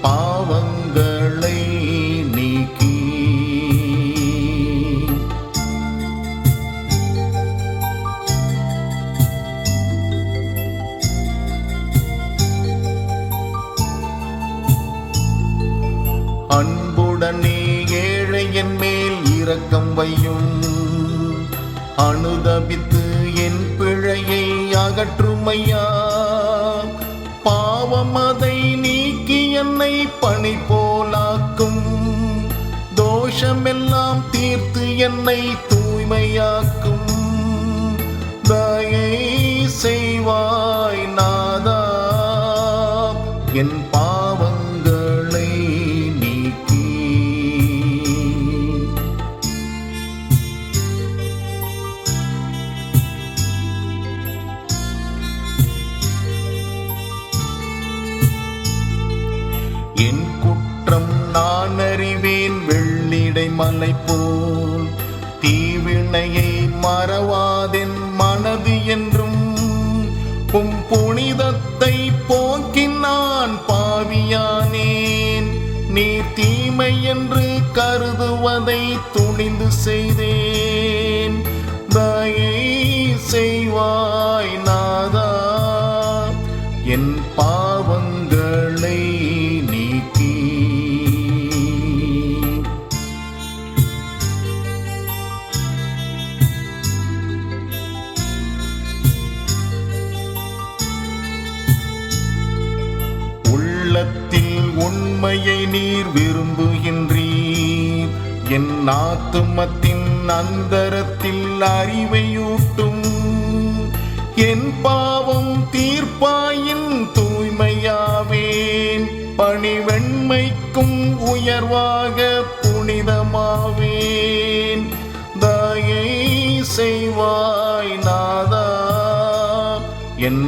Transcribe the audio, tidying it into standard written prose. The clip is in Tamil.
பாவங்களை நீக்கி அன்புடனே ஏழையின் மேல் இரக்கம் வையும், அனுதபித்து என் பிழையை அகற்றுமையா. பாவம் அதை நீக்கி என்னை பனி போலாக்கும், தோஷமெல்லாம் தீர்த்து என்னை தூய்மையாக்கும். தயை செய்வாய் நாதா, என் பாவங்களை நீக்கி. என் குற்றம் நான் அறிவேன், வெள்ளிடை மலை போல். தீவினையை மறவாதென் மனது என்றும், உம் புனிதத்தை போக்கி நான் பாவியானேன். நீ தீமை என்று கருதுவதை துணிந்து செய்தேன். தயை செய்வாய் நாதா, என் பாவங்களை நீக்கி. உள்ளத்தில் உண்மையை நீர் விரும்புகின்றீர், என் ஆத்துமத்தின் அந்தரத்தில் அறிவையூட்டும். என் பாவம் தீர்ப்பாயின் தூய்மையாவேன், பணிவெண்மைக்கும் உயர்வாக புனிதமாவேன். தயை செய்வாய் நாதா, என்